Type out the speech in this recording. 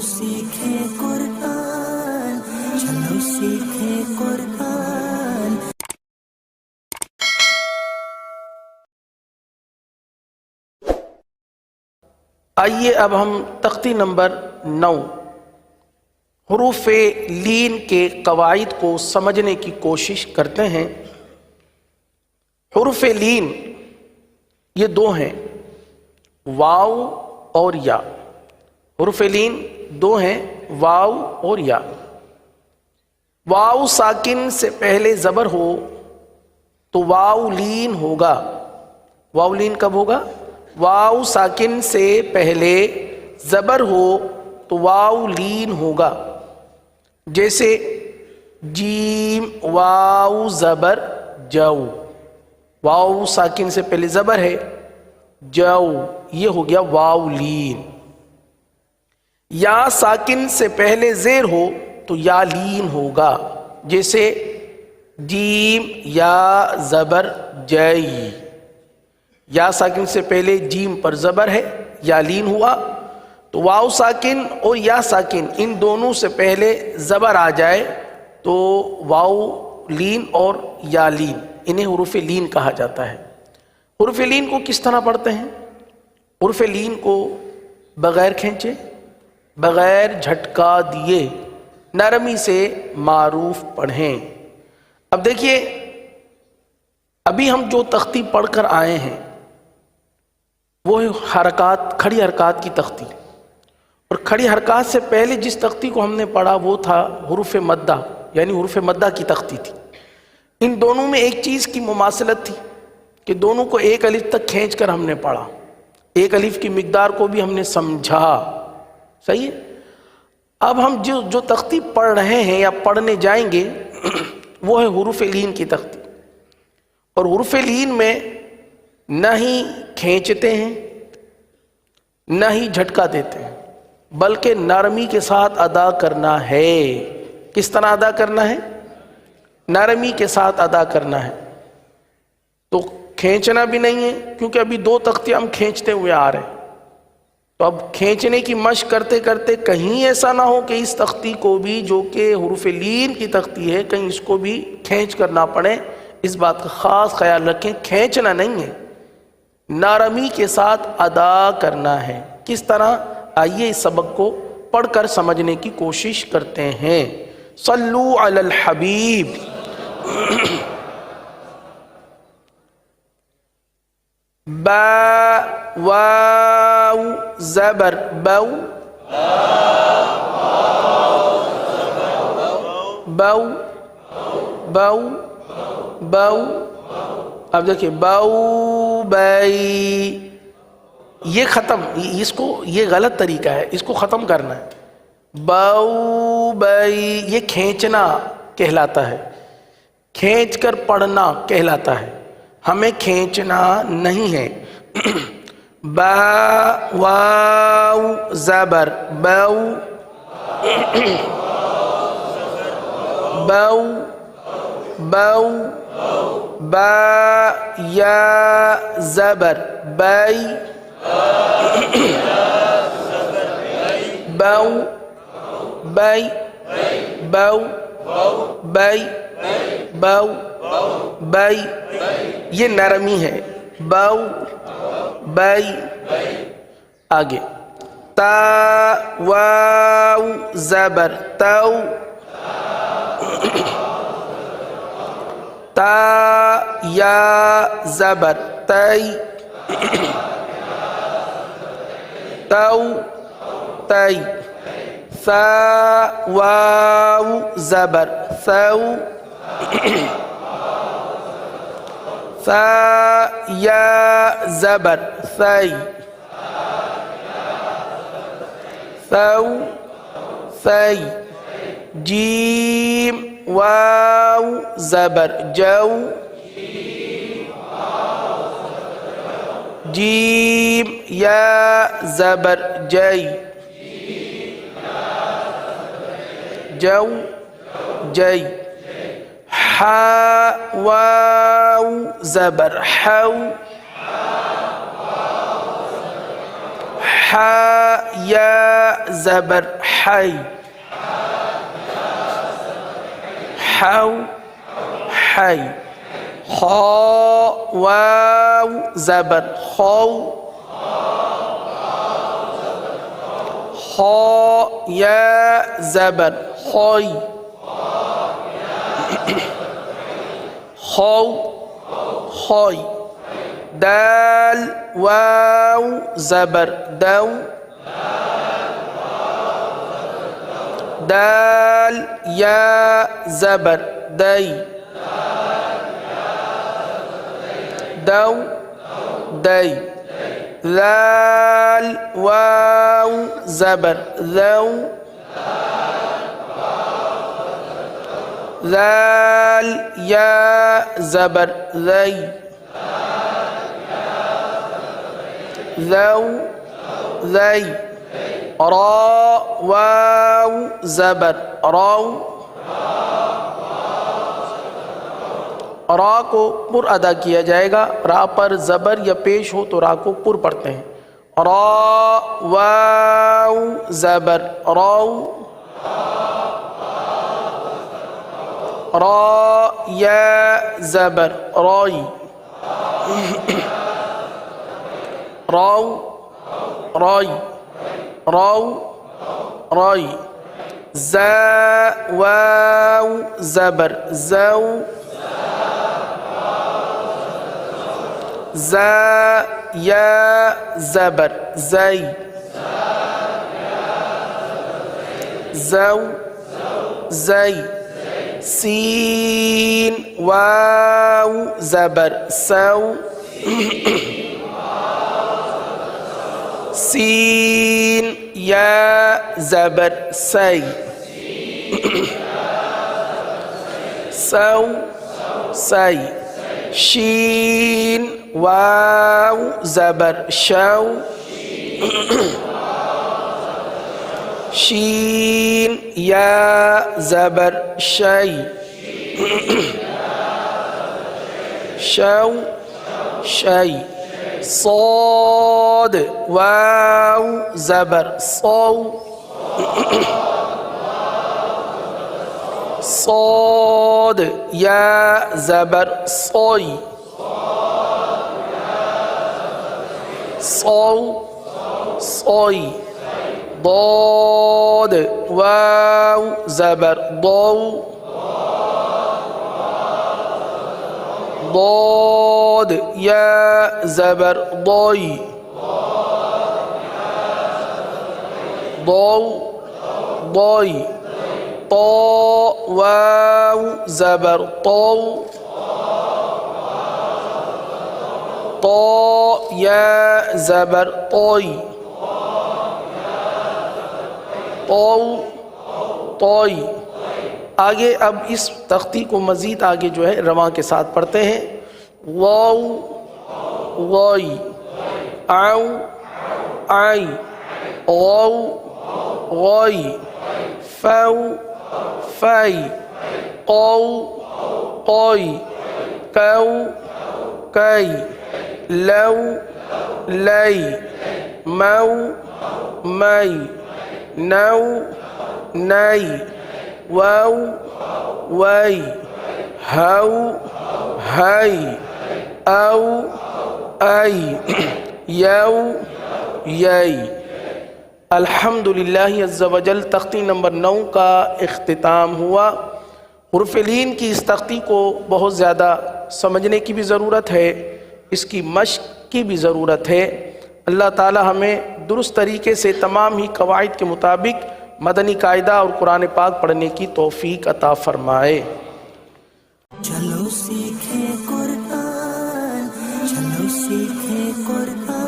सीखे कुरान, चलो सीखे कुरान। आइए अब हम तख्ती नंबर 9 हुरूफ़े लीन के कवाइद को समझने की कोशिश करते हैं। हुरूफ़े लीन ये दो हैं, वाव और या। हुरूफ़े लीन दो हैं, वाव और या। वाव साकिन से पहले ज़बर हो तो वाव लीन होगा। वाव लीन कब होगा? वाव साकिन से पहले ज़बर हो तो वाव लीन होगा। जैसे जीम वाव ज़बर जाऊ, वाव साकिन से पहले ज़बर है, जाऊ, ये हो गया वाव लीन। या साकिन से पहले ज़ेर हो तो या लीन होगा। जैसे जीम या ज़बर जई, या साकिन से पहले जीम पर ज़बर है, या लीन हुआ। तो वाव साकिन और या साकिन इन दोनों से पहले ज़बर आ जाए तो वाव लीन और या लीन, इन्हें हुरूफ़े लीन कहा जाता है। हुरूफ़े लीन को किस तरह पढ़ते हैं? हुरूफ़े लीन को बग़ैर खींचे, बग़ैर झटका दिए, नरमी से मारूफ पढ़ें। अब देखिए, अभी हम जो तख्ती पढ़कर आए हैं वो है हरकात, खड़ी हरकात की तख्ती। और खड़ी हरकात से पहले जिस तख्ती को हमने पढ़ा वो था हुरूफ़े मद्दा, यानी हुरूफ़े मद्दा की तख्ती थी। इन दोनों में एक चीज़ की मुमासलत थी कि दोनों को एक अलिफ तक खींच कर हमने पढ़ा, एक अलिफ की मिक़दार को भी हमने समझा। सही है। अब हम जो तख्ती पढ़ रहे हैं या पढ़ने जाएंगे वो है हुरूफ़े लीन की तख्ती। और हुरूफ़े लीन में न ही खींचते हैं न ही झटका देते हैं, बल्कि नरमी के साथ अदा करना है। किस तरह अदा करना है? नरमी के साथ अदा करना है। तो खींचना भी नहीं है, क्योंकि अभी दो तख्तियाँ हम खींचते हुए आ रहे हैं। तो अब खींचने की मशक करते करते कहीं ऐसा ना हो कि इस तख्ती को भी, जो कि हुरूफ़े लीन की तख्ती है, कहीं इसको भी खींच कर ना पड़े। इस बात का ख़ास ख्याल रखें, खींचना नहीं है, नरमी के साथ अदा करना है। किस तरह? आइए इस सबक को पढ़कर समझने की कोशिश करते हैं। सल्लू अलल हबीब। बा वाव ज़बर बऊ, बऊ बऊ बऊ। अब देखिए, बऊ बई, ये ख़त्म, इसको, ये गलत तरीका है, इसको ख़त्म करना है। बऊ बई ये खींचना कहलाता है, खींच कर पढ़ना कहलाता है, हमें खींचना नहीं है। बा वाव ज़बर बऊ, बऊ बऊ। बा या ज़बर बई, बऊ बई, बऊ बई, बऊ बई, ये नरमी है। बऊ बई। आगे ता वाव ज़बर तऊ, ता या ज़बर तई, तऊ तई। सा वाव ज़बर सऊ, सा या ज़बर सई, सऊ सई। जीम वाव ज़बर जाऊ, जीम या ज़बर जई, जाऊ जई। हा वाव ज़बर हाउ, یا زبر حی، حو حی. خا واو زبر خو، خا یا زبر خوی، خو خوی. دال واو زبر دو، دال یا زبر دی، دو دی. ذال واو زبر ذو، ذال یا زبر ذی، ذو ذی. را واو زبر رو، را کو پر ادا کیا جائے گا. را پر زبر یا پیش ہو تو را کو پر پڑھتے ہیں. را واو زبر رو، را یا زبر روی، رو روی، رو روی. زا واو زبر زو، زا یا زبر زی، زو زی. سین واو زبر سو، سین یا زبر سی، سو سی. شین واو زبر شو، شین یا زبر شی، شو شی. صاد واو زبر صو، صاد یا زبر صوی، صو صوی. ضاد واو زبر ضو، ضاد یا زبر ضوی، ضو ضوی. طا واو زبر طو، طا یا زبر طوی، طو طوی. آگے اب اس تختی کو مزید آگے جو ہے رواں کے ساتھ پڑھتے ہیں. واو ووی، او آئی، غو غوی، فو فی، قو قوی، کو کی، لو لی، مو می، نو نئی، وو وی، ہو ہئی، او ای، یو یئی. الحمدللہ عز و جل تختی نمبر 9 کا اختتام ہوا. حروف لین کی اس تختی کو بہت زیادہ سمجھنے کی بھی ضرورت ہے، اس کی مشق کی بھی ضرورت ہے. اللہ تعالی ہمیں درست طریقے سے تمام ہی قواعد کے مطابق مدنی قاعدہ اور قرآن پاک پڑھنے کی توفیق عطا فرمائے. چلو سیکھیں قرآن، چلو سیکھیں قرآن.